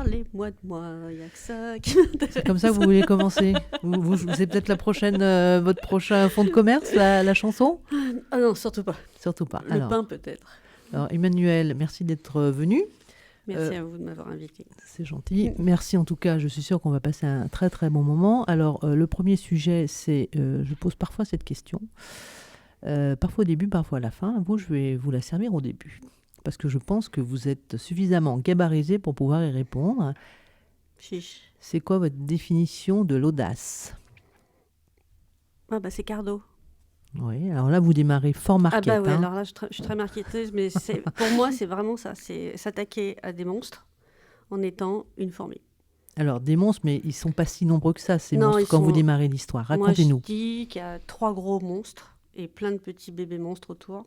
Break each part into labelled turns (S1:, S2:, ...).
S1: parlez-moi de moi, il n'y a que ça qui m'intéresse.
S2: C'est comme ça que vous voulez commencer. C'est peut-être votre prochain fonds de commerce, la chanson?
S1: Ah non, surtout pas.
S2: Surtout pas.
S1: Le pain peut-être.
S2: Alors, Emmanuelle, merci d'être venu.
S1: Merci à vous de m'avoir invité.
S2: C'est gentil. Merci en tout cas, je suis sûre qu'on va passer un très très bon moment. Alors, le premier sujet, c'est, je pose parfois cette question, parfois au début, parfois à la fin. Vous, je vais vous la servir au début, parce que je pense que vous êtes suffisamment gabarisé pour pouvoir y répondre.
S1: Chiche.
S2: C'est quoi votre définition de l'audace?
S1: Ah bah c'est Cardo.
S2: Oui, alors là, vous démarrez fort marquette.
S1: Ah bah oui, alors là, je suis très marketeuse, mais pour moi, c'est vraiment ça. C'est s'attaquer à des monstres en étant une fourmi.
S2: Alors, des monstres, mais ils ne sont pas si nombreux que ça, ces
S1: Non,
S2: monstres, quand vous démarrez l'histoire. Racontez-nous.
S1: Moi, je dis qu'il y a 3 gros monstres et plein de petits bébés monstres autour.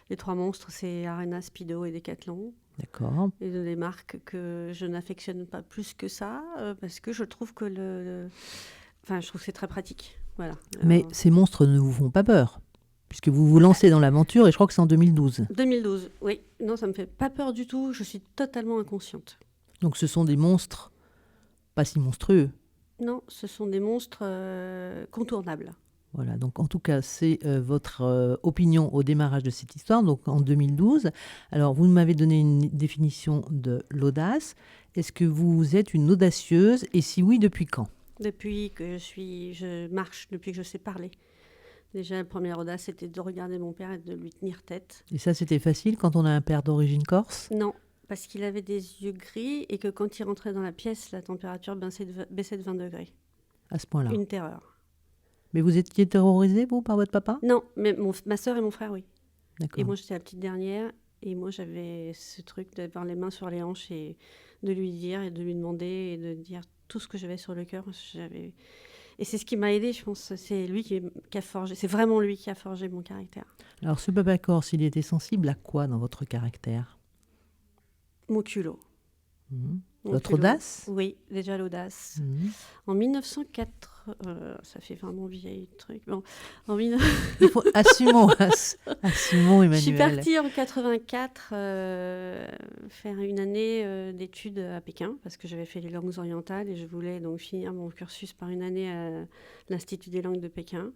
S1: Les 3 monstres, c'est Arena, Speedo et Decathlon.
S2: D'accord.
S1: Et des marques que je n'affectionne pas plus que ça, parce que je trouve que Enfin, je trouve que c'est très pratique. Voilà.
S2: Mais ces monstres ne vous font pas peur, puisque vous vous lancez dans l'aventure, et je crois que c'est en 2012.
S1: 2012, oui. Non, ça me fait pas peur du tout. Je suis totalement inconsciente.
S2: Donc ce sont des monstres pas si monstrueux.
S1: Non, ce sont des monstres contournables.
S2: Voilà, donc en tout cas, c'est votre opinion au démarrage de cette histoire, donc en 2012. Alors, vous m'avez donné une définition de l'audace. Est-ce que vous êtes une audacieuse, et si oui, depuis quand?
S1: Depuis que je marche, depuis que je sais parler. Déjà, la première audace, c'était de regarder mon père et de lui tenir tête.
S2: Et ça, c'était facile quand on a un père d'origine corse?
S1: Non, parce qu'il avait des yeux gris et que quand il rentrait dans la pièce, la température baissait de 20 degrés.
S2: À ce point-là.
S1: Une terreur.
S2: Mais vous étiez terrorisée, vous, par votre papa?
S1: Non, mais ma sœur et mon frère, oui.
S2: D'accord.
S1: Et moi, j'étais la petite dernière. Et moi, j'avais ce truc d'avoir les mains sur les hanches et de lui dire et de lui demander et de dire tout ce que j'avais sur le cœur. Et c'est ce qui m'a aidée, je pense. C'est lui qui a forgé. C'est vraiment lui qui a forgé mon caractère.
S2: Alors, ce papa corse, il était sensible à quoi dans votre caractère?
S1: Mon culot.
S2: Votre audace?
S1: Oui, déjà l'audace. En 1904, ça fait vraiment vieil truc. Bon,
S2: assumons, Emmanuelle.
S1: Je suis partie en 84 faire une année d'études à Pékin parce que j'avais fait les langues orientales et je voulais donc finir mon cursus par une année à l'Institut des langues de Pékin.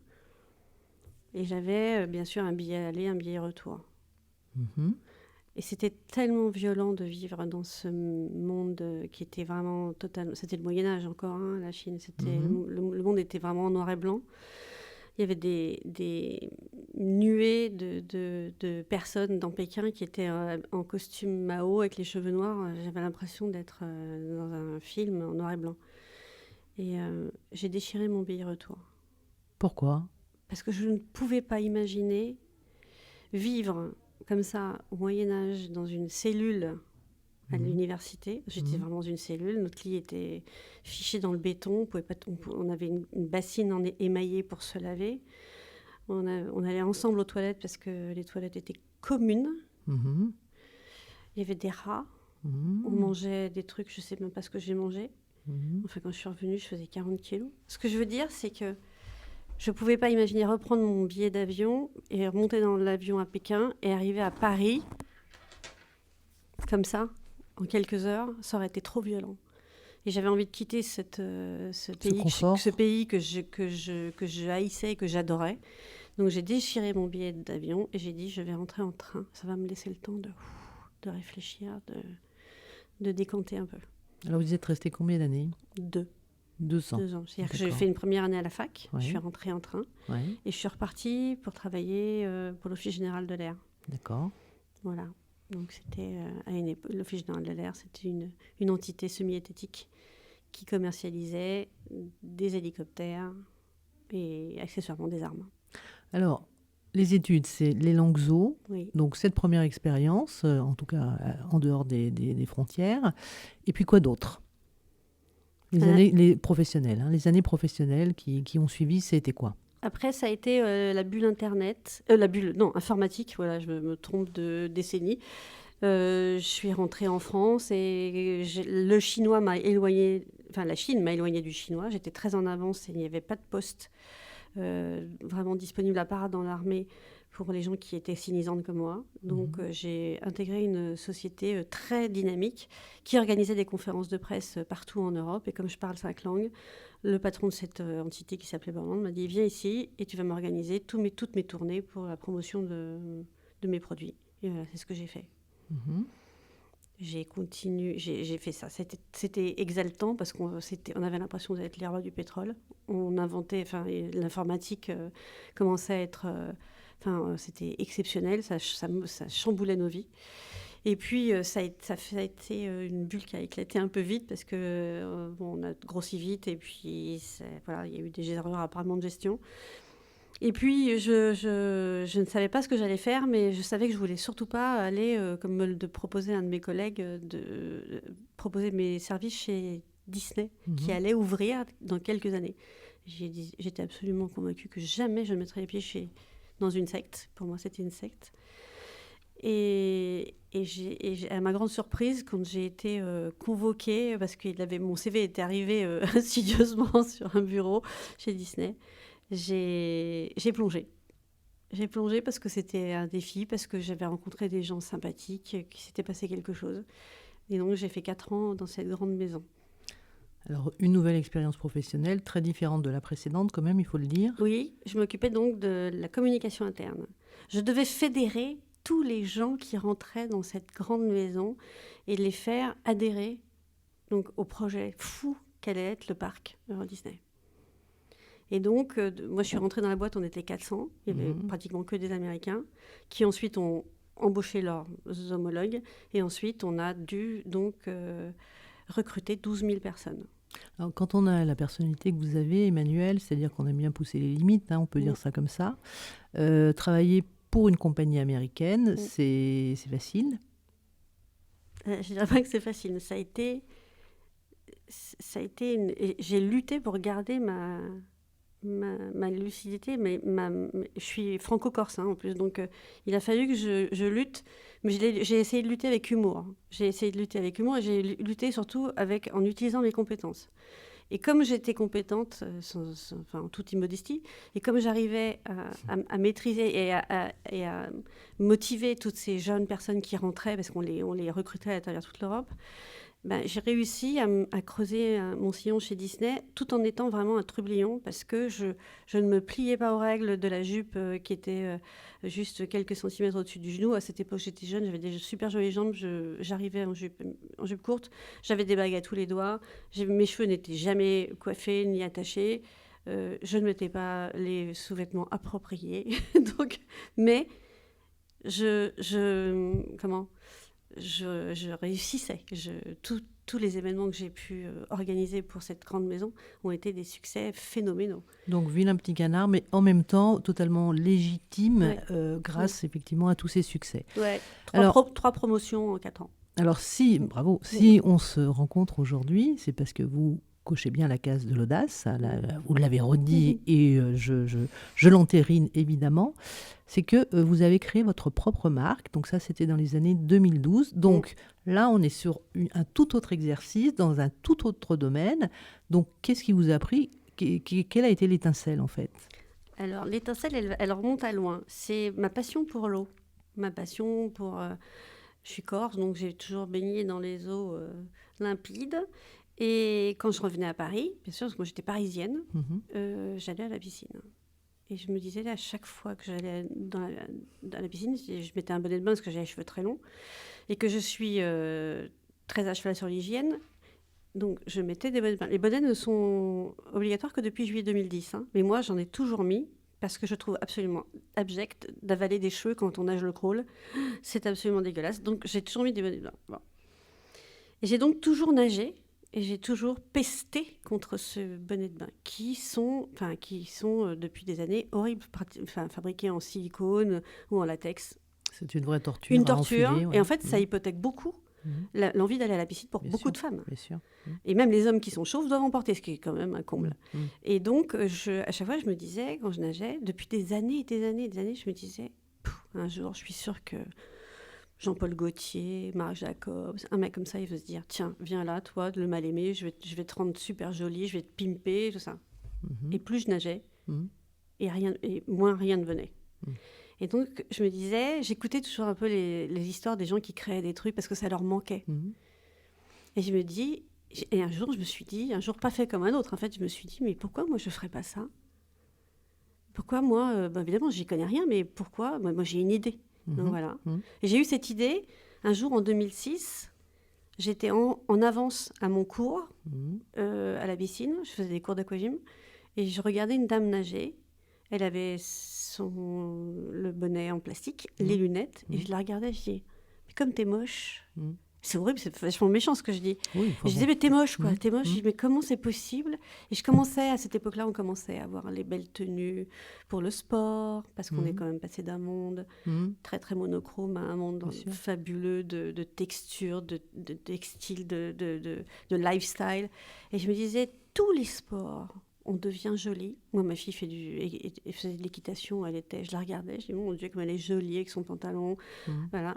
S1: Et j'avais bien sûr un billet aller, un billet retour. Et c'était tellement violent de vivre dans ce monde qui était vraiment totalement... C'était le Moyen-Âge encore, hein, la Chine. Le monde était vraiment en noir et blanc. Il y avait des nuées de personnes dans Pékin qui étaient en costume Mao avec les cheveux noirs. J'avais l'impression d'être dans un film en noir et blanc. Et j'ai déchiré mon billet retour.
S2: Pourquoi?
S1: Parce que je ne pouvais pas imaginer vivre comme ça, au Moyen-Âge, dans une cellule à l'université. J'étais vraiment dans une cellule. Notre lit était fiché dans le béton. On avait une bassine émaillée pour se laver. On allait ensemble aux toilettes parce que les toilettes étaient communes. Il y avait des rats. On mangeait des trucs, je ne sais même pas ce que j'ai mangé. Enfin, quand je suis revenue, je faisais 40 kilos. Ce que je veux dire, c'est que je ne pouvais pas imaginer reprendre mon billet d'avion et remonter dans l'avion à Pékin et arriver à Paris, comme ça, en quelques heures. Ça aurait été trop violent. Et j'avais envie de quitter ce pays que je haïssais et que j'adorais. Donc j'ai déchiré mon billet d'avion et j'ai dit, je vais rentrer en train. Ça va me laisser le temps de réfléchir, de décanter un peu.
S2: Alors vous êtes resté combien d'années?
S1: 2
S2: ans.
S1: 2 ans. C'est-à-dire que j'ai fait une première année à la fac,
S2: ouais.
S1: Je suis rentrée en train et je suis repartie pour travailler pour l'Office général de l'air.
S2: D'accord.
S1: Voilà. Donc c'était l'Office général de l'air, c'était une entité semi-étatique qui commercialisait des hélicoptères et accessoirement des armes.
S2: Alors, les études, c'est les langues zo.
S1: Oui.
S2: Donc cette première expérience, en tout cas en dehors des frontières. Et puis quoi d'autre? Les années professionnelles. Les années professionnelles qui ont suivi, c'était quoi?
S1: Après, ça a été la bulle Internet. Informatique, voilà, je me trompe de décennie. Je suis rentrée en France et le chinois m'a éloignée... Enfin, la Chine m'a éloignée du chinois. J'étais très en avance et il n'y avait pas de poste vraiment disponible à part dans l'armée pour les gens qui étaient cynisantes comme moi. Donc, j'ai intégré une société très dynamique qui organisait des conférences de presse partout en Europe. Et comme je parle 5 langues, le patron de cette entité qui s'appelait Borland m'a dit « Viens ici et tu vas m'organiser toutes mes tournées pour la promotion de mes produits. » Et voilà, c'est ce que j'ai fait. J'ai continué, j'ai fait ça. C'était exaltant parce qu'on avait l'impression d'être les rois du pétrole. On inventait, l'informatique commençait à être... c'était exceptionnel, ça chamboulait nos vies. Et puis, ça a été une bulle qui a éclaté un peu vite parce que on a grossi vite et puis il y a eu des erreurs apparemment de gestion. Et puis, je ne savais pas ce que j'allais faire, mais je savais que je voulais surtout pas aller, comme me le proposait un de mes collègues, proposer mes services chez Disney, qui allait ouvrir dans quelques années. J'étais absolument convaincue que jamais je ne mettrais les pieds dans une secte. Pour moi, c'était une secte. Et à ma grande surprise, quand j'ai été convoquée, parce que mon CV était arrivé insidieusement sur un bureau chez Disney, j'ai plongé. J'ai plongé parce que c'était un défi, parce que j'avais rencontré des gens sympathiques, qu'il s'était passé quelque chose. Et donc, j'ai fait 4 ans dans cette grande maison.
S2: Alors, une nouvelle expérience professionnelle, très différente de la précédente, quand même, il faut le dire.
S1: Oui, je m'occupais donc de la communication interne. Je devais fédérer tous les gens qui rentraient dans cette grande maison et les faire adhérer donc, au projet fou qu'allait être le parc Euro Disney. Et donc, moi, je suis rentrée dans la boîte, on était 400. Il n'y avait pratiquement que des Américains qui ensuite ont embauché leurs homologues. Et ensuite, on a dû donc recruter 12 000 personnes.
S2: Alors, quand on a la personnalité que vous avez, Emmanuelle, c'est-à-dire qu'on aime bien pousser les limites, on peut dire ça comme ça, travailler pour une compagnie américaine, c'est facile?
S1: Je ne dirais pas que c'est facile. Ça a été j'ai lutté pour garder ma lucidité, mais je suis franco-corse en plus, donc il a fallu que je lutte, mais j'ai essayé de lutter avec humour. J'ai essayé de lutter avec humour et j'ai lutté surtout en utilisant mes compétences. Et comme j'étais compétente, en toute immodestie, et comme j'arrivais à maîtriser et à motiver toutes ces jeunes personnes qui rentraient, parce qu'on les recrutait à travers toute l'Europe, j'ai réussi à creuser mon sillon chez Disney tout en étant vraiment un trublion parce que je ne me pliais pas aux règles de la jupe qui était juste quelques centimètres au-dessus du genou. À cette époque, j'étais jeune, j'avais des super jolies jambes, j'arrivais en jupe courte, j'avais des bagues à tous les doigts, mes cheveux n'étaient jamais coiffés ni attachés, je ne mettais pas les sous-vêtements appropriés. Mais je réussissais. Tous les événements que j'ai pu organiser pour cette grande maison ont été des succès phénoménaux.
S2: Donc, vilain petit canard, mais en même temps totalement légitime grâce effectivement à tous ces succès.
S1: Ouais. 3 promotions en 4 ans.
S2: Alors, si on se rencontre aujourd'hui, c'est parce que vous cochez bien la case de l'audace, vous l'avez redit et je l'entérine évidemment, c'est que vous avez créé votre propre marque, donc ça c'était dans les années 2012, donc là on est sur un tout autre exercice, dans un tout autre domaine, donc qu'est-ce qui vous a pris, quelle a été l'étincelle en fait?
S1: Alors l'étincelle, elle remonte à loin, c'est ma passion pour l'eau, ma passion pour... je suis corse, donc j'ai toujours baigné dans les eaux limpides. Et quand je revenais à Paris, bien sûr, parce que moi j'étais parisienne, j'allais à la piscine. Et je me disais, à chaque fois que j'allais dans la piscine, je mettais un bonnet de bain parce que j'ai les cheveux très longs et que je suis très à cheval sur l'hygiène. Donc je mettais des bonnets de bain. Les bonnets ne sont obligatoires que depuis juillet 2010. Mais moi, j'en ai toujours mis parce que je trouve absolument abject d'avaler des cheveux quand on nage le crawl. C'est absolument dégueulasse. Donc j'ai toujours mis des bonnets de bain. Bon. Et j'ai donc toujours nagé. Et j'ai toujours pesté contre ce bonnet de bain, qui sont depuis des années horribles, fabriqués en silicone ou en latex.
S2: C'est une vraie torture.
S1: Une torture. Enfiler, ouais. Et en fait, ça hypothèque beaucoup l'envie d'aller à la piscine pour beaucoup de femmes.
S2: Bien sûr.
S1: Et même les hommes qui sont chauves doivent en porter, ce qui est quand même un comble. Et donc, à chaque fois, je me disais, quand je nageais, depuis des années et des années et des années, je me disais, un jour, je suis sûre que Jean-Paul Gaultier, Marc Jacobs, un mec comme ça, il veut se dire, tiens, viens là, toi, le mal-aimé, je vais te rendre super jolie, je vais te pimper, tout ça. Et plus je nageais, et moins rien ne venait. Et donc, je me disais, j'écoutais toujours un peu les histoires des gens qui créaient des trucs parce que ça leur manquait. Et je me dis, et un jour, je me suis dit, un jour pas fait comme un autre, en fait, je me suis dit, mais pourquoi moi je ferais pas ça? Pourquoi moi, évidemment, j'y connais rien, mais pourquoi? Moi, j'ai une idée. Donc voilà. Et j'ai eu cette idée un jour en 2006. J'étais en avance à mon cours, à la piscine. Je faisais des cours d'aquagym. Et je regardais une dame nager. Elle avait le bonnet en plastique, les lunettes. Et je la regardais, je dis, mais comme t'es moche. C'est horrible, c'est vachement méchant ce que je dis.
S2: Oui,
S1: je disais, mais t'es moche, quoi. T'es moche. Je dis, mais comment c'est possible? Et je commençais, à cette époque-là, on commençait à avoir les belles tenues pour le sport, parce qu'on est quand même passé d'un monde très, très monochrome à un monde fabuleux de texture, de textile, de lifestyle. Et je me disais, tous les sports, on devient jolie. Moi, ma fille faisait de l'équitation, je la regardais, je dis, mon Dieu, comme elle est jolie avec son pantalon. Voilà.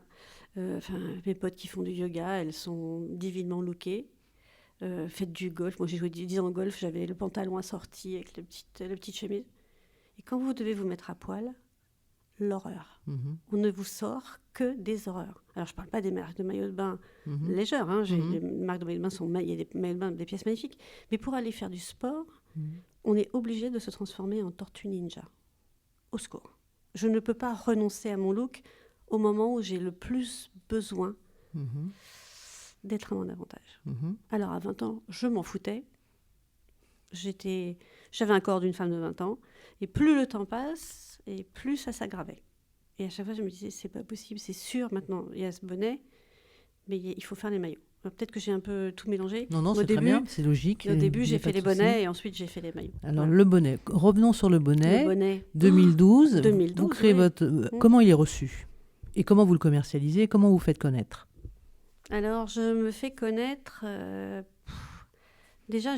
S1: Mes potes qui font du yoga, elles sont divinement lookées. Faites du golf. Moi, j'ai joué 10 ans au golf, j'avais le pantalon assorti avec la petite chemise. Et quand vous devez vous mettre à poil, l'horreur. On ne vous sort que des horreurs. Alors, je ne parle pas des marques de maillots de bain légères. Les marques de maillots de bain, il y a des maillots de bain, des pièces magnifiques. Mais pour aller faire du sport, on est obligé de se transformer en tortue ninja. Au secours. Je ne peux pas renoncer à mon look au moment où j'ai le plus besoin d'être à mon avantage. Alors, à 20 ans, je m'en foutais. J'avais un corps d'une femme de 20 ans. Et plus le temps passe, et plus ça s'aggravait. Et à chaque fois, je me disais, c'est pas possible, c'est sûr, maintenant, il y a ce bonnet, mais il faut faire les maillots. Alors, peut-être que j'ai un peu tout mélangé.
S2: Non, c'est très bien, c'est logique.
S1: Au début, j'ai fait les bonnets, et ensuite, j'ai fait les maillots.
S2: Alors, le bonnet. Revenons sur le bonnet.
S1: Le bonnet.
S2: 2012.
S1: 2012,
S2: vous créez votre... Comment il est reçu? Et comment vous le commercialisez? Comment vous faites connaître?
S1: Alors, je me fais connaître... Déjà,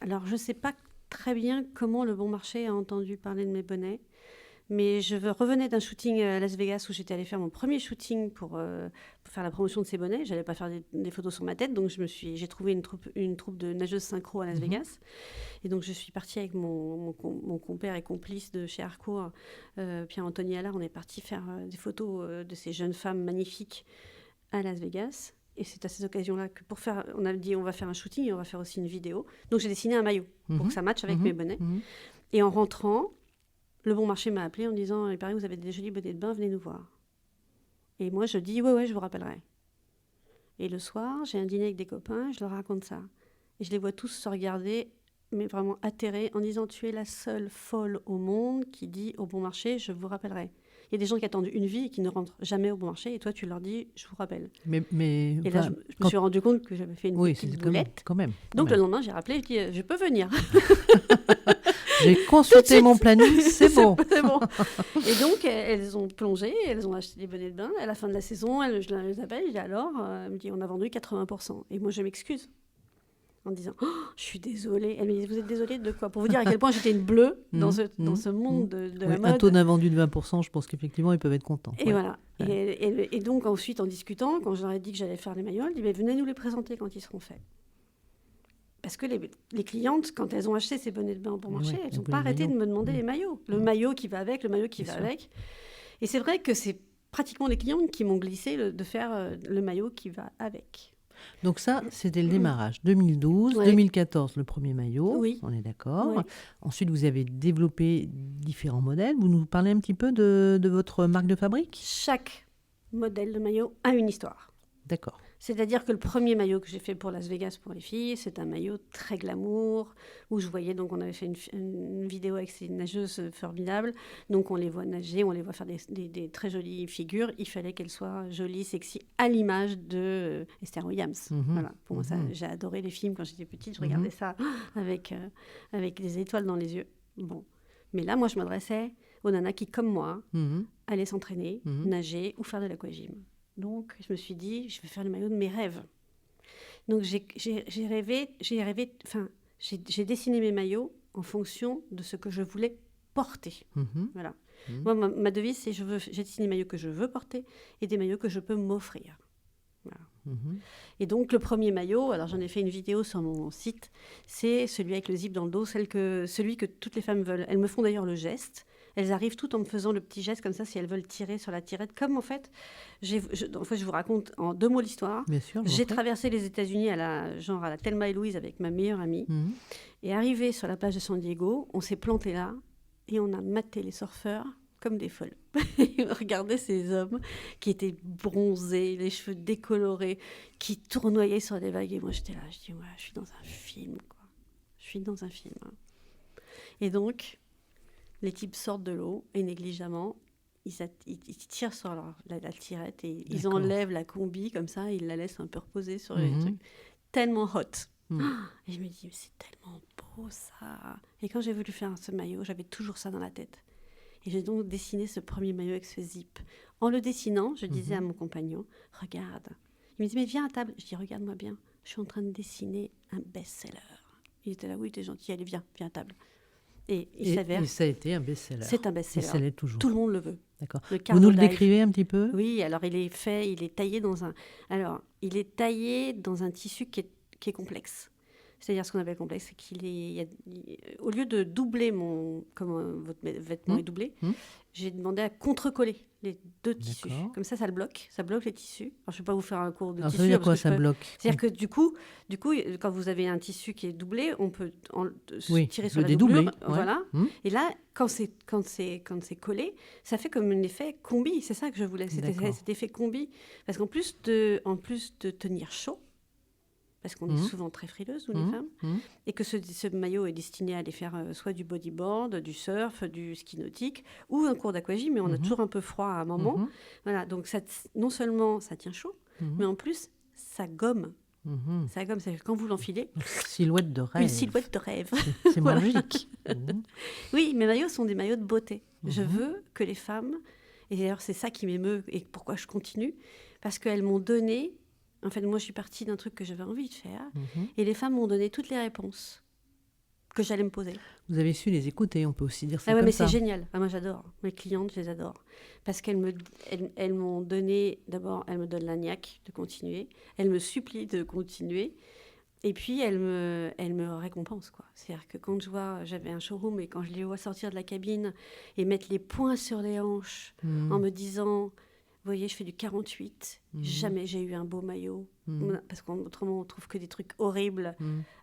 S1: alors, je ne sais pas très bien comment le Bon Marché a entendu parler de mes bonnets, mais je revenais d'un shooting à Las Vegas où j'étais allée faire mon premier shooting pour faire la promotion de ces bonnets. Je n'allais pas faire des photos sur ma tête, donc j'ai trouvé une troupe de nageuses synchro à Las Vegas. Et donc, je suis partie avec mon compère et complice de chez Harcourt, Pierre-Anthony Allard. On est parti faire des photos de ces jeunes femmes magnifiques à Las Vegas. Et c'est à ces occasions-là que on a dit on va faire un shooting et on va faire aussi une vidéo. Donc j'ai dessiné un maillot pour que ça matche avec mes bonnets. Et en rentrant, le Bon Marché m'a appelé en disant il paraît que vous avez des jolis bonnets de bain, venez nous voir. Et moi je dis ouais, je vous rappellerai. Et le soir, j'ai un dîner avec des copains, je leur raconte ça. Et je les vois tous se regarder, mais vraiment atterrés, en disant tu es la seule folle au monde qui dit au Bon Marché je vous rappellerai. Il y a des gens qui attendent une vie et qui ne rentrent jamais au Bon Marché. Et toi, tu leur dis, je vous rappelle. Et là, je me suis rendu compte que j'avais fait une petite boulette.
S2: Quand même.
S1: Donc, le lendemain, j'ai rappelé, je dis, je peux venir.
S2: J'ai consulté mon planning, c'est bon.
S1: C'est bon. Et donc, elles ont plongé, elles ont acheté des bonnets de bain. À la fin de la saison, je les appelle, je dis alors, elle me dit, on a vendu 80%. Et moi, je m'excuse. En disant, je suis désolée. Elle me dit, vous êtes désolée de quoi? Pour vous dire à quel point j'étais une bleue dans ce monde de la mode.
S2: Un taux d'invendu de 20%, je pense qu'effectivement, ils peuvent être contents.
S1: Et voilà. Ouais. Et donc, ensuite, en discutant, quand je leur ai dit que j'allais faire les maillots, elle dit, mais venez nous les présenter quand ils seront faits. Parce que les clientes, quand elles ont acheté ces bonnets de bain au Bon Marché, elles n'ont pas arrêté de me demander les maillots. Le maillot qui va avec, le maillot qui va avec. Et c'est vrai que c'est pratiquement les clientes qui m'ont glissé de faire le maillot qui va avec.
S2: Donc ça, c'était le démarrage. 2012, 2014, le premier maillot, on est d'accord. Oui. Ensuite, vous avez développé différents modèles. Vous nous parlez un petit peu de votre marque de fabrique?
S1: Chaque modèle de maillot a une histoire.
S2: D'accord.
S1: C'est-à-dire que le premier maillot que j'ai fait pour Las Vegas pour les filles, c'est un maillot très glamour, où je voyais, donc on avait fait une vidéo avec ces nageuses formidables, donc on les voit nager, on les voit faire des très jolies figures, il fallait qu'elles soient jolies, sexy, à l'image de Esther Williams. Voilà. Pour moi, j'ai adoré les films quand j'étais petite, je regardais ça avec des étoiles dans les yeux. Bon. Mais là, moi, je m'adressais aux nanas qui, comme moi, allaient s'entraîner, nager ou faire de l'aquagym. Donc, je me suis dit, je vais faire le maillot de mes rêves. Donc, j'ai dessiné mes maillots en fonction de ce que je voulais porter. Voilà. Moi, ma devise, c'est j'ai dessiné des maillots que je veux porter et des maillots que je peux m'offrir. Voilà. Et donc, le premier maillot, alors j'en ai fait une vidéo sur mon site, c'est celui avec le zip dans le dos, celui que toutes les femmes veulent. Elles me font d'ailleurs le geste. elles arrivent toutes en me faisant le petit geste comme ça, si elles veulent tirer sur la tirette. Comme en fait, je vous raconte en 2 mots l'histoire.
S2: Bien sûr.
S1: J'ai traversé les États-Unis à la Thelma et Louise avec ma meilleure amie. Et arrivé sur la plage de San Diego, on s'est planté là et on a maté les surfeurs comme des folles. Regardez ces hommes qui étaient bronzés, les cheveux décolorés, qui tournoyaient sur des vagues. Et moi, j'étais là, je dis, ouais, je suis dans un film, quoi. Je suis dans un film. Et donc, les types sortent de l'eau et négligemment, ils tirent sur la tirette et ils enlèvent la combi comme ça, ils la laissent un peu reposer sur les trucs. Tellement hot. Et je me dis, mais c'est tellement beau ça. Et quand j'ai voulu faire ce maillot, j'avais toujours ça dans la tête. Et j'ai donc dessiné ce premier maillot avec ce zip. En le dessinant, je disais à mon compagnon, regarde. Il me dit, mais viens à table. Je dis, regarde-moi bien, je suis en train de dessiner un best-seller. Il était là, oui, t'es gentil, allez, viens à table. Et il s'avère...
S2: Et ça a été un best-seller.
S1: C'est un best-seller.
S2: Et ça l'est toujours.
S1: Tout le monde le veut.
S2: D'accord. Vous nous le
S1: Dive.
S2: décrivez un petit peu ?
S1: Oui, alors il est taillé dans un... Alors, il est taillé dans un tissu qui est complexe. C'est-à-dire ce qu'on appelle complexe, c'est au lieu de doubler votre vêtement est doublé, j'ai demandé à contre-coller les 2 tissus. Comme ça le bloque. Ça bloque les tissus. Alors, je ne vais pas vous faire un cours de tissu.
S2: Ça veut dire quoi, ça bloque ?
S1: C'est-à-dire que du coup, quand vous avez un tissu qui est doublé, on peut tirer sur la
S2: dédoubler.
S1: doublure. Voilà. Et là, quand c'est collé, ça fait comme un effet combi. C'est ça que je voulais. C'était cet effet combi. Parce qu'en plus de tenir chaud, parce qu'on est souvent très frileuses, nous, les femmes, et que ce maillot est destiné à aller faire soit du bodyboard, du surf, du ski nautique, ou un cours d'aquagym, mais on a toujours un peu froid à un moment. Voilà, donc non seulement ça tient chaud, mais en plus, ça gomme. Ça gomme, c'est quand vous l'enfilez...
S2: Silhouette de rêve.
S1: Une silhouette de rêve.
S2: C'est magique.
S1: Oui, mes maillots sont des maillots de beauté. Je veux que les femmes, et d'ailleurs c'est ça qui m'émeut, et pourquoi je continue, parce qu'elles m'ont donné... En fait, moi, je suis partie d'un truc que j'avais envie de faire. Et les femmes m'ont donné toutes les réponses que j'allais me poser.
S2: Vous avez su les écouter, on peut aussi dire ça
S1: comme
S2: mais
S1: ça. C'est génial. Moi, j'adore. Mes clientes, je les adore. Parce qu'elles m'ont donné... D'abord, elles me donnent la niaque de continuer. Elles me supplient de continuer. Et puis, elles me récompensent, quoi. C'est-à-dire que quand j'avais un showroom, et quand je les vois sortir de la cabine et mettre les poings sur les hanches en me disant... Vous voyez, je fais du 48. Jamais j'ai eu un beau maillot. Parce qu'autrement, on trouve que des trucs horribles.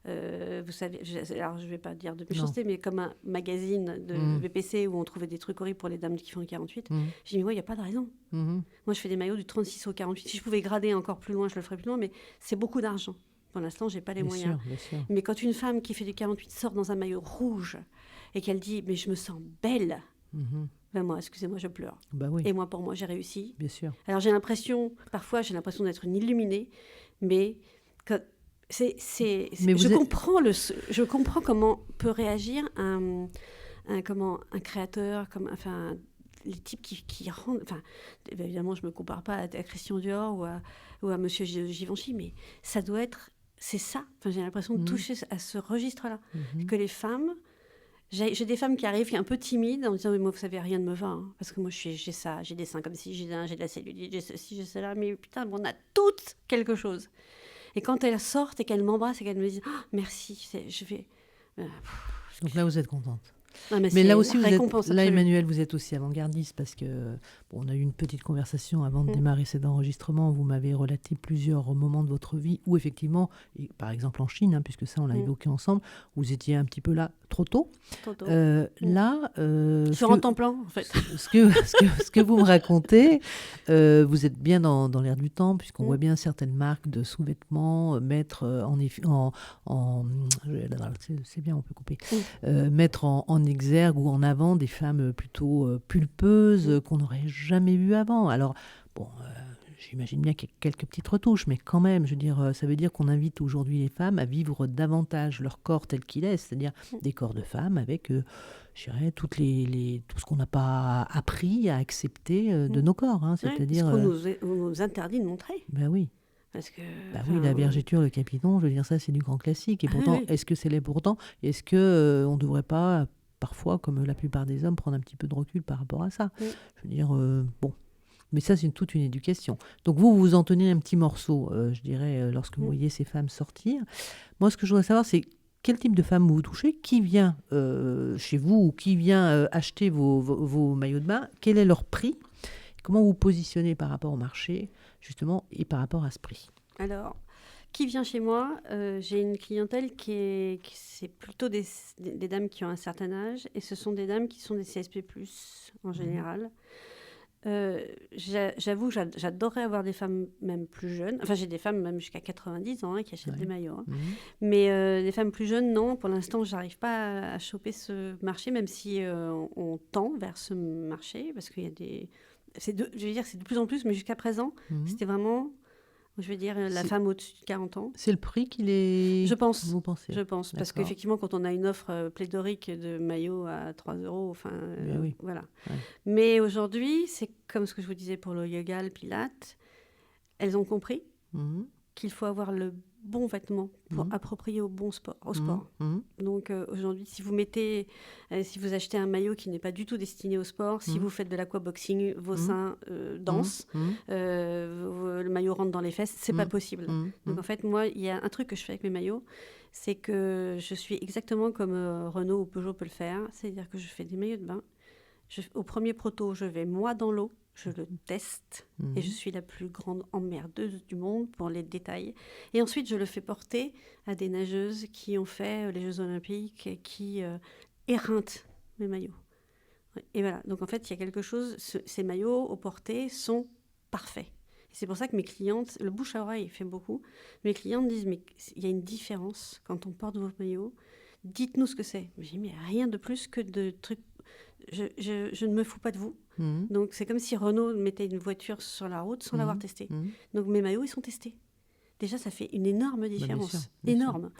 S1: Vous savez, alors je ne vais pas dire de méchanceté, mais comme un magazine de VPC où on trouvait des trucs horribles pour les dames qui font du 48. J'ai dit, il n'y a pas de raison. Moi, je fais des maillots du 36 au 48. Si je pouvais grader encore plus loin, je le ferais plus loin, mais c'est beaucoup d'argent. Pour l'instant, je n'ai pas les moyens.
S2: Bien sûr.
S1: Mais quand une femme qui fait du 48 sort dans un maillot rouge et qu'elle dit, mais je me sens belle, ben moi, excusez-moi, je pleure.
S2: Bah oui.
S1: Et moi, pour moi, j'ai réussi.
S2: Bien sûr.
S1: Alors, parfois, j'ai l'impression d'être une illuminée, mais je comprends comment peut réagir un créateur, les types qui rendent... évidemment, je ne me compare pas à Christian Dior ou à Monsieur Givenchy, mais ça doit être... C'est ça. J'ai l'impression de toucher à ce registre-là. Que les femmes... J'ai des femmes qui arrivent un peu timides en me disant, mais moi, vous savez, rien ne me va. Parce que moi, j'ai ça, j'ai des seins comme ci, j'ai de la cellulite, j'ai ceci, j'ai cela. Mais putain, on a toutes quelque chose. Et quand elles sortent et qu'elles m'embrassent et qu'elles me disent, oh, merci, je vais...
S2: Donc là, vous êtes contente.
S1: Non,
S2: mais là aussi, Emmanuelle, vous êtes aussi avant-gardiste parce que on a eu une petite conversation avant de démarrer cet enregistrement. Vous m'avez relaté plusieurs moments de votre vie où effectivement, et par exemple en Chine, puisque ça on l'a évoqué ensemble, vous étiez un petit peu là trop tôt. Là,
S1: sur un temps plein, en fait.
S2: Ce que vous me racontez, vous êtes bien dans l'air du temps puisqu'on voit bien certaines marques de sous-vêtements mettre c'est bien, on peut couper, mettre en exergue ou en avant des femmes plutôt pulpeuses qu'on n'aurait jamais vues avant. Alors, bon, j'imagine bien qu'il y a quelques petites retouches, mais quand même, je veux dire, ça veut dire qu'on invite aujourd'hui les femmes à vivre davantage leur corps tel qu'il est, c'est-à-dire des corps de femmes avec, je dirais, tout ce qu'on n'a pas appris à accepter de nos corps. C'est-à-dire,
S1: ce qu'on nous interdit de montrer.
S2: Ben oui.
S1: Parce que,
S2: oui, la vergeture, le capiton, je veux dire, ça, c'est du grand classique. Et pourtant, est-ce que c'est laid pourtant ? Est-ce qu'on ne devrait pas, parfois, comme la plupart des hommes, prendre un petit peu de recul par rapport à ça ? Je veux dire, bon. Mais ça, c'est toute une éducation. Donc, vous en tenez un petit morceau, je dirais, lorsque vous voyez ces femmes sortir. Moi, ce que je voudrais savoir, c'est quel type de femme vous touchez? Qui vient chez vous ou qui vient acheter vos maillots de bain? Quel est leur prix? Comment vous vous positionnez par rapport au marché, justement, et par rapport à ce prix?
S1: Alors, qui vient chez moi? J'ai une clientèle c'est plutôt des dames qui ont un certain âge, et ce sont des dames qui sont des CSP+, en général. J'avoue, j'adorerais avoir des femmes même plus jeunes. Enfin, j'ai des femmes même jusqu'à 90 ans qui achètent des maillots. Mais des femmes plus jeunes, non. Pour l'instant, j'arrive pas à choper ce marché, même si on tend vers ce marché, parce qu'il y a des... je veux dire, c'est de plus en plus, mais jusqu'à présent, c'était vraiment... Je veux dire, la femme au-dessus de 40 ans.
S2: C'est le prix qu'il est...
S1: Je pense.
S2: Vous pensez?
S1: Je pense. Parce qu'effectivement, quand on a une offre pléthorique de maillots à 3 €, enfin,
S2: oui.
S1: voilà.
S2: Ouais.
S1: Mais aujourd'hui, c'est comme ce que je vous disais pour le yoga, le pilate. Elles ont compris qu'il faut avoir le bon vêtement pour approprier au sport. Donc aujourd'hui, si vous achetez un maillot qui n'est pas du tout destiné au sport, si vous faites de l'aquaboxing, vos seins dansent, le maillot rentre dans les fesses, c'est pas possible. Donc en fait, moi, il y a un truc que je fais avec mes maillots, c'est que je suis exactement comme Renault ou Peugeot peut le faire, c'est-à-dire que je fais des maillots de bain. Au premier proto, je vais moi dans l'eau, je le teste et je suis la plus grande emmerdeuse du monde pour les détails. Et ensuite, je le fais porter à des nageuses qui ont fait les Jeux Olympiques et qui éreintent mes maillots. Et voilà, donc en fait, il y a quelque chose, ces maillots au porté sont parfaits. Et c'est pour ça que mes clientes, le bouche à oreille fait beaucoup, mes clientes disent, mais il y a une différence quand on porte vos maillots, dites-nous ce que c'est. Je dis, mais rien de plus que de trucs. Je ne me fous pas de vous. Donc, c'est comme si Renault mettait une voiture sur la route sans l'avoir testée. Donc, mes maillots, ils sont testés. Déjà, ça fait une énorme différence. Énorme.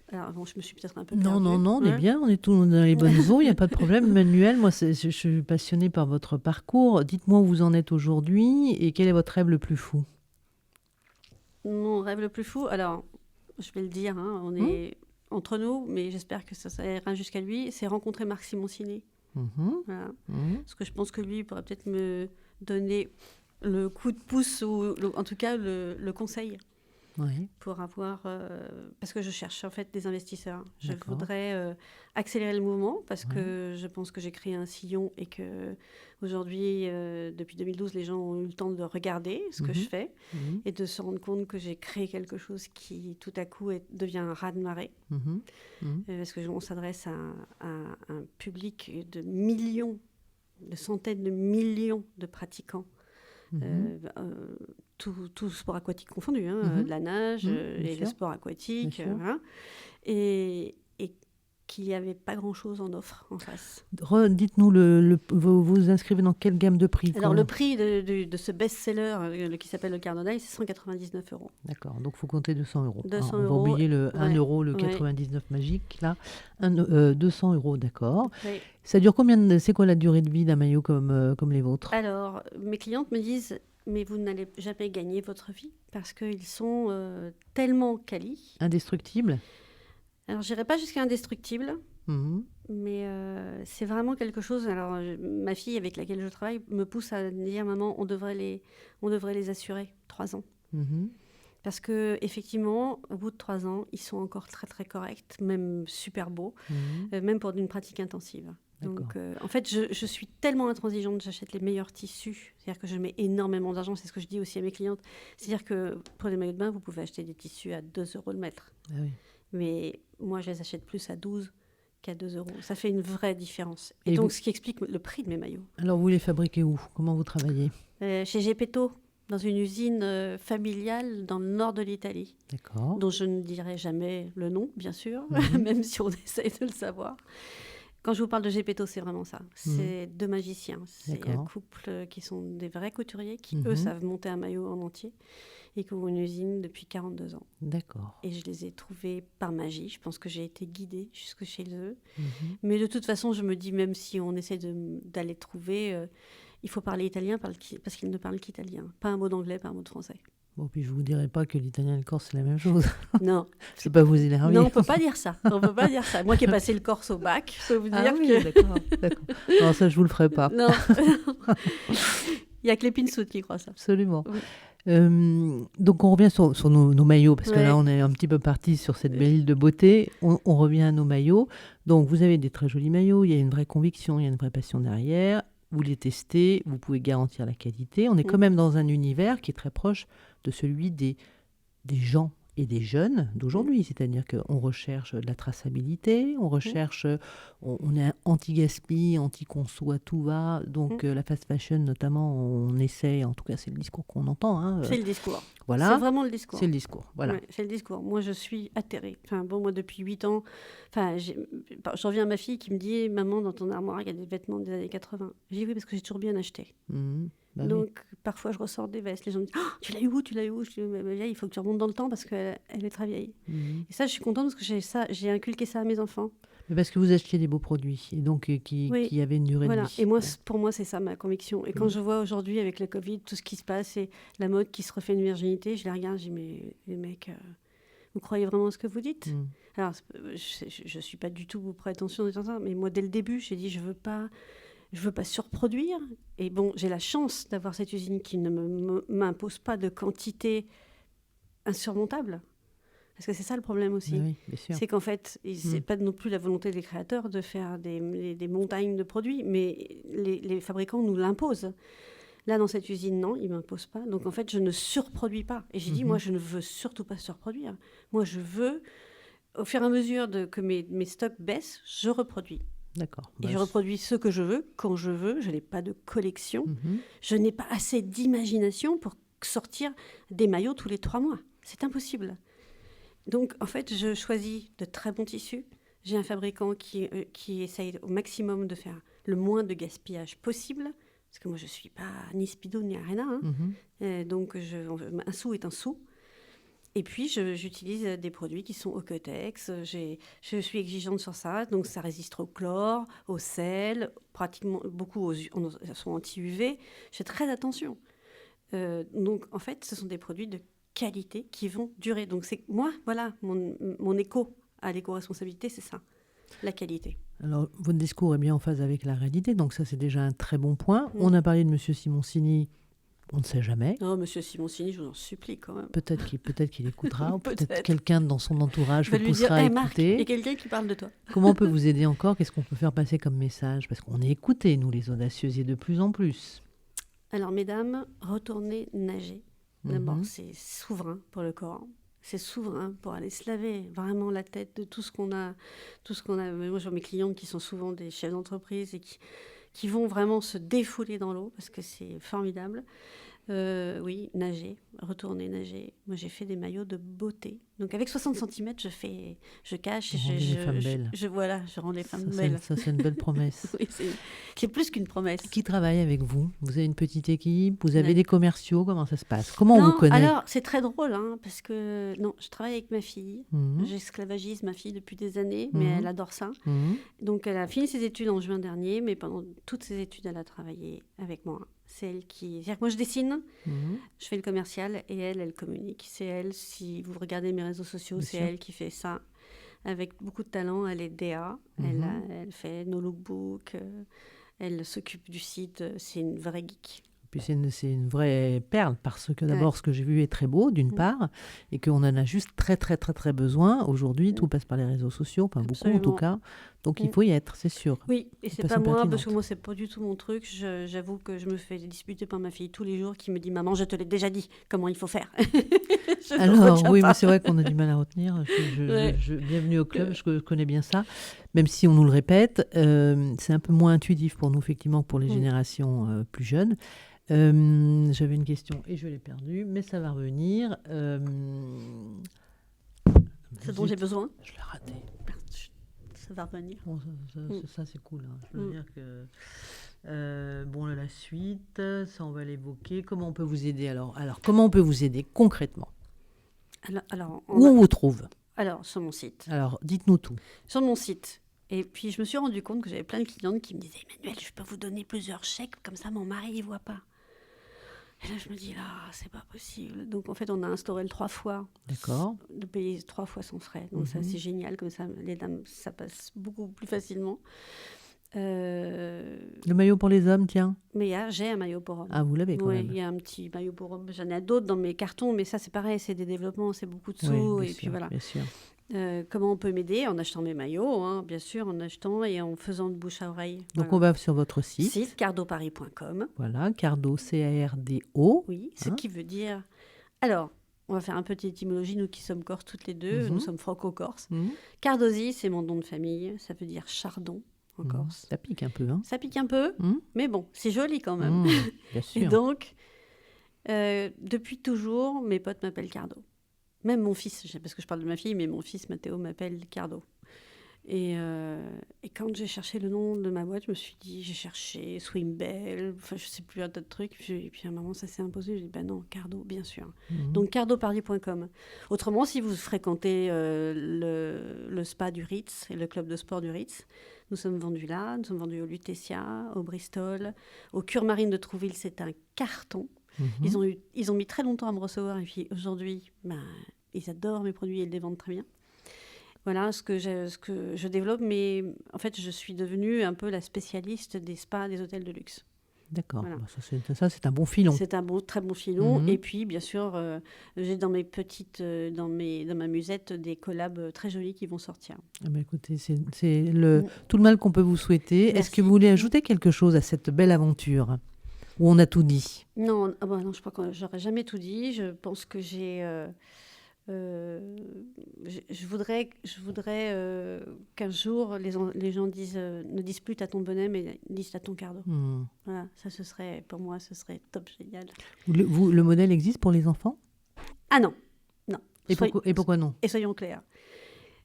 S1: Alors, bon, je me suis peut-être un peu perdue.
S2: Non, on est bien, on est tous dans les bonnes eaux, il n'y a pas de problème. Manuel, moi, je suis passionnée par votre parcours. Dites-moi où vous en êtes aujourd'hui et quel est votre rêve le plus fou?
S1: Mon rêve le plus fou, alors, je vais le dire, on est entre nous, mais j'espère que ça ira jusqu'à lui, c'est rencontrer Marc Simoncini. Voilà. Parce que je pense que lui il pourrait peut-être me donner le coup de pouce ou en tout cas le conseil pour avoir parce que je cherche en fait des investisseurs. Je voudrais accélérer le mouvement parce que je pense que j'ai créé un sillon et que aujourd'hui depuis 2012 les gens ont eu le temps de regarder ce que je fais et de se rendre compte que j'ai créé quelque chose qui tout à coup devient un raz-de-marée parce que on s'adresse à un public de millions, de centaines de millions de pratiquants. Tout sport aquatique confondu, de la nage et le sport aquatique, et qu'il n'y avait pas grand-chose en offre en face.
S2: Dites-nous, vous inscrivez dans quelle gamme de prix?
S1: Alors, le prix de ce best-seller qui s'appelle le Cardinal, c'est 199 €.
S2: D'accord, donc il faut compter 200 €.
S1: 200
S2: on va oublier le 1 €, le 99 magique, là. 200 €, d'accord. Oui. Ça dure c'est quoi la durée de vie d'un maillot comme les vôtres?
S1: Alors, mes clientes me disent, mais vous n'allez jamais gagner votre vie parce qu'ils sont tellement quali.
S2: Indestructibles?
S1: Alors, je n'irai pas jusqu'à indestructible, mais c'est vraiment quelque chose... Alors, ma fille avec laquelle je travaille me pousse à dire, maman, on devrait les assurer 3 ans. Parce qu'effectivement, au bout de 3 ans, ils sont encore très, très corrects, même super beaux, même pour une pratique intensive. Donc, en fait, je suis tellement intransigeante, j'achète les meilleurs tissus. C'est-à-dire que je mets énormément d'argent, c'est ce que je dis aussi à mes clientes. C'est-à-dire que pour les maillots de bain, vous pouvez acheter des tissus à 2 € le mètre.
S2: Ah oui.
S1: Mais moi, je les achète plus à 12 qu'à 2 €. Ça fait une vraie différence. Et donc, ce qui explique le prix de mes maillots.
S2: Alors, vous les fabriquez où? Comment vous travaillez?
S1: Chez Gepetto, dans une usine familiale dans le nord de l'Italie.
S2: D'accord.
S1: Dont je ne dirai jamais le nom, bien sûr, même si on essaye de le savoir. Quand je vous parle de Gepetto, c'est vraiment ça. C'est 2 magiciens. C'est un couple qui sont des vrais couturiers qui, eux, savent monter un maillot en entier et qui ont une usine depuis 42 ans.
S2: D'accord.
S1: Et je les ai trouvés par magie. Je pense que j'ai été guidée jusque chez eux. Mais de toute façon, je me dis, même si on essaie d'aller trouver, il faut parler italien parce qu'ils ne parlent qu'italien. Pas un mot d'anglais, pas un mot de français.
S2: Bon, puis je vous dirai pas que l'italien et le corse, c'est la même chose.
S1: Non.
S2: C'est pas vous énerver.
S1: Non, on peut pas dire ça. On peut pas dire ça. Moi qui ai passé le corse au bac, je peux vous dire que...
S2: D'accord. Non, ça, je vous le ferai pas.
S1: Non. Il y a que les pinsoutes qui croient ça.
S2: Absolument. Oui. Donc on revient sur nos maillots, parce que
S1: Ouais.
S2: là on est un petit peu parti sur cette belle île de beauté. On revient à nos maillots. Donc vous avez des très jolis maillots, il y a une vraie conviction, il y a une vraie passion derrière. Vous les testez, vous pouvez garantir la qualité. On est quand même dans un univers qui est très proche de celui des gens et des jeunes d'aujourd'hui. C'est-à-dire qu'on recherche de la traçabilité, on recherche, on est anti-gaspi, anti-conso à tout va. Donc la fast fashion notamment, on essaie, en tout cas c'est le discours qu'on entend. Hein,
S1: C'est le discours.
S2: voilà.
S1: C'est vraiment le discours.
S2: C'est le discours, voilà.
S1: Ouais, c'est le discours. Moi, je suis atterrée. Enfin, bon, moi, depuis 8 ans, enfin, j'en viens à ma fille qui me dit « Maman, dans ton armoire, il y a des vêtements des années 80 ». Je dis « Oui, parce que j'ai toujours bien acheté ».
S2: Bah
S1: Donc,
S2: oui.
S1: parfois, je ressors des vestes. Les gens me disent « Tu l'as eu où ? Tu l'as eu où ?» Je dis « Mais vieille, il faut que tu remontes dans le temps parce qu'elle est très vieille ». Et ça, je suis contente parce que j'ai inculqué ça à mes enfants.
S2: Mais parce que vous achetiez des beaux produits et donc qui avaient une durée de vie.
S1: Et moi, pour moi, c'est ça ma conviction. Et quand je vois aujourd'hui avec le Covid, tout ce qui se passe et la mode qui se refait une virginité, je les regarde, je dis mais les mecs, vous croyez vraiment à ce que vous dites ? Alors, je suis pas du tout prétentieuse de dire ça, mais moi, dès le début, j'ai dit je veux pas surproduire. Et bon, j'ai la chance d'avoir cette usine qui ne m'impose pas de quantité insurmontable. Parce que c'est ça le problème aussi.
S2: Oui, bien sûr.
S1: C'est qu'en fait, c'est pas non plus la volonté des créateurs de faire des montagnes de produits, mais les fabricants nous l'imposent. Là, dans cette usine, non, ils ne m'imposent pas. Donc, en fait, je ne surproduis pas. Et j'ai dit, moi, je ne veux surtout pas surproduire. Moi, je veux, au fur et à mesure que mes stocks baissent, je reproduis.
S2: D'accord.
S1: Et je reproduis ce que je veux, quand je veux. Je n'ai pas de collection. Je n'ai pas assez d'imagination pour sortir des maillots tous les 3 mois. C'est impossible. Donc, en fait, je choisis de très bons tissus. J'ai un fabricant qui essaye au maximum de faire le moins de gaspillage possible. Parce que moi, je ne suis pas ni speedo ni arena. Donc, un sou est un sou. Et puis, j'utilise des produits qui sont au Cutex. Je suis exigeante sur ça. Donc, ça résiste au chlore, au sel. Pratiquement, beaucoup sont anti-UV. Je fais très attention. Donc, en fait, ce sont des produits de qualité qui vont durer. Donc, c'est moi, voilà, mon écho à l'éco-responsabilité, c'est ça, la qualité.
S2: Alors, votre discours est bien en phase avec la réalité, donc ça, c'est déjà un très bon point. On a parlé de M. Simoncini, on ne sait jamais.
S1: Non, M. Simoncini, je vous en supplie quand même.
S2: Peut-être qu'il écoutera, ou peut-être quelqu'un dans son entourage vous poussera à écouter.
S1: Marc, il y a quelqu'un qui parle de toi.
S2: Comment on peut vous aider encore ? Qu'est-ce qu'on peut faire passer comme message ? Parce qu'on est écoutés, nous, les audacieuses, et de plus en plus.
S1: Alors, mesdames, retournez nager. D'abord, c'est souverain pour le corps. C'est souverain pour aller se laver vraiment la tête de tout ce qu'on a. Moi, je vois mes clientes qui sont souvent des chefs d'entreprise et qui vont vraiment se défouler dans l'eau parce que c'est formidable. Oui, nager, retourner nager. Moi, j'ai fait des maillots de beauté. Donc, avec 60 cm, je cache. Je rends les femmes belles.
S2: Ça, c'est une belle promesse.
S1: Oui, c'est plus qu'une promesse.
S2: Qui travaille avec vous ? Vous avez une petite équipe ? Vous avez des commerciaux ? Comment ça se passe ? Comment on vous connaît ?
S1: Alors, c'est très drôle, parce que je travaille avec ma fille. J'esclavagise ma fille depuis des années, mais elle adore ça. Donc, elle a fini ses études en juin dernier, mais pendant toutes ses études, elle a travaillé avec moi. C'est elle qui... C'est-à-dire que moi, je dessine, je fais le commercial, et elle communique. C'est elle, si vous regardez mes réseaux sociaux, c'est elle qui fait ça. Avec beaucoup de talent, elle est DA, elle fait nos lookbooks, elle s'occupe du site, c'est une vraie geek.
S2: Puis c'est une vraie perle, parce que d'abord, ce que j'ai vu est très beau, d'une part, et qu'on en a juste très, très, très, très besoin. Aujourd'hui, tout passe par les réseaux sociaux, enfin beaucoup en tout cas. Donc il faut y être, c'est sûr.
S1: Oui, et c'est pas moi, parce que moi, c'est pas du tout mon truc. J'avoue que je me fais disputer par ma fille tous les jours qui me dit « Maman, je te l'ai déjà dit, comment il faut faire ?»
S2: Alors, oui, mais c'est vrai qu'on a du mal à retenir. Bienvenue au club, je connais bien ça. Même si on nous le répète, c'est un peu moins intuitif pour nous, effectivement, pour les générations plus jeunes. J'avais une question et je l'ai perdue, mais ça va revenir.
S1: Ce dont j'ai besoin.
S2: Je l'ai raté.
S1: Ça va revenir.
S2: Bon, ça c'est cool. Hein. Je veux dire que... la suite, ça on va l'évoquer. Comment on peut vous aider alors, comment on peut vous aider concrètement ? Où on vous trouve ?
S1: Alors, sur mon site.
S2: Alors, dites-nous tout.
S1: Sur mon site. Et puis, je me suis rendu compte que j'avais plein de clientes qui me disaient « Emmanuelle, je peux vous donner plusieurs chèques, comme ça mon mari ne voit pas. » Et là, je me dis, c'est pas possible. Donc, en fait, on a instauré le 3 fois.
S2: D'accord.
S1: De payer 3 fois sans frais. Donc, ça, c'est génial. Comme ça, les dames, ça passe beaucoup plus facilement.
S2: Le maillot pour les hommes, tiens.
S1: Mais j'ai un maillot pour homme.
S2: Ah, vous l'avez quand
S1: Oui,
S2: même.
S1: il y a un petit maillot pour homme. J'en ai d'autres dans mes cartons, mais ça, c'est pareil, c'est des développements, c'est beaucoup de sous.
S2: Oui,
S1: Et puis voilà.
S2: bien sûr.
S1: Comment on peut m'aider? En achetant mes maillots, hein, bien sûr, en achetant et en faisant de bouche à oreille.
S2: Donc,
S1: Voilà.
S2: on va sur votre site.
S1: cardoparis.com.
S2: Voilà, Cardo, C-A-R-D-O.
S1: Oui, ce
S2: Hein?
S1: qui veut dire... Alors, on va faire un peu d'étymologie, nous qui sommes corses toutes les deux, nous sommes franco-corses. Cardosi, c'est mon nom de famille, ça veut dire chardon en Corse.
S2: Ça pique un peu, hein?
S1: Ça pique un peu, mais bon, c'est joli quand même.
S2: Bien sûr.
S1: Et donc, depuis toujours, mes potes m'appellent Cardo. Même mon fils, parce que je parle de ma fille, mais mon fils Mathéo m'appelle Cardo. Et quand j'ai cherché le nom de ma boîte, je me suis dit, j'ai cherché Swimbell, enfin je sais plus, un tas de trucs. Et puis à un moment, ça s'est imposé. Je dis, ben non, Cardo, bien sûr. Donc cardoparly.com. Autrement, si vous fréquentez le spa du Ritz et le club de sport du Ritz, nous sommes vendus là. Nous sommes vendus au Lutetia, au Bristol, au Cure Marine de Trouville. C'est un carton. Ils ont mis très longtemps à me recevoir. Et puis aujourd'hui, ils adorent mes produits et ils les vendent très bien. Voilà ce que je développe, mais en fait, je suis devenue un peu la spécialiste des spas, des hôtels de luxe.
S2: D'accord,
S1: Voilà.
S2: Ça c'est un bon filon.
S1: C'est un très bon filon. Et puis, bien sûr, j'ai dans mes petites, dans ma musette, des collabs très jolis qui vont sortir.
S2: Ah bah écoutez, c'est tout le mal qu'on peut vous souhaiter.
S1: Merci.
S2: Est-ce que vous voulez ajouter quelque chose à cette belle aventure où on a tout dit?
S1: Non, non, je crois que j'aurais jamais tout dit. Je pense que je voudrais qu'un jour les gens disent ne disent plus à ton bonnet mais disent à ton cardo. Voilà, ça pour moi ce serait top, génial.
S2: Le modèle existe pour les enfants?
S1: Ah non.
S2: Et pourquoi non?
S1: Et soyons clairs.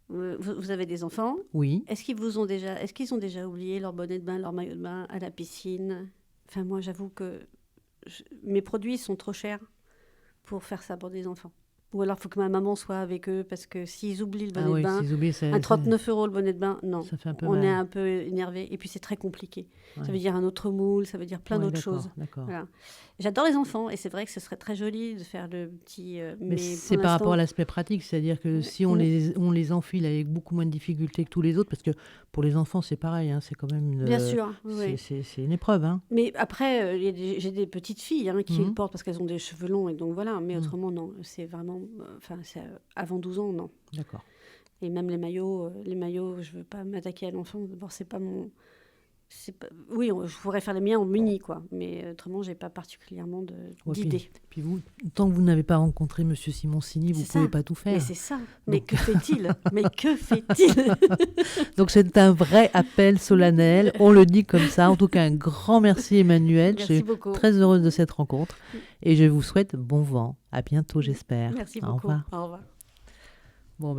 S1: Vous avez des enfants?
S2: Oui.
S1: Est-ce qu'ils ont déjà oublié leur bonnet de bain, leur maillot de bain à la piscine? Enfin moi j'avoue que mes produits sont trop chers pour faire ça pour des enfants. Ou alors, il faut que ma maman soit avec eux, parce que s'ils oublient le bonnet de bain, à 39 € le bonnet de bain, non.
S2: Ça fait un peu
S1: on
S2: mal.
S1: est un peu énervé. Et puis, c'est très compliqué. Ouais. Ça veut dire un autre moule, ça veut dire plein d'autres choses. Voilà. J'adore les enfants, et c'est vrai que ce serait très joli de faire le petit...
S2: mais c'est par rapport à l'aspect pratique, c'est-à-dire que si on les enfile avec beaucoup moins de difficultés que tous les autres, parce que pour les enfants, c'est pareil, hein, c'est quand même
S1: Bien sûr,
S2: c'est une épreuve. Hein.
S1: Mais après, j'ai des petites filles qui le portent parce qu'elles ont des cheveux longs, et donc voilà. Mais autrement, non. C'est vraiment... c'est avant 12 ans, non.
S2: D'accord.
S1: Et même les maillots, je ne veux pas m'attaquer à l'enfant. D'abord, c'est pas mon... Oui, je pourrais faire les miens en muni, quoi. Mais autrement, je n'ai pas particulièrement d'idées.
S2: Puis vous, tant que vous n'avez pas rencontré M. Simoncini, vous ne pouvez pas tout faire.
S1: Mais c'est ça. Mais que fait-il? Mais que fait-il?
S2: Donc, c'est un vrai appel solennel. On le dit comme ça. En tout cas, un grand merci, Emmanuelle.
S1: Merci beaucoup.
S2: Je suis très heureuse de cette rencontre. Et je vous souhaite bon vent. À bientôt, j'espère.
S1: Merci beaucoup.
S2: Au revoir.
S1: Au revoir.
S2: Bon,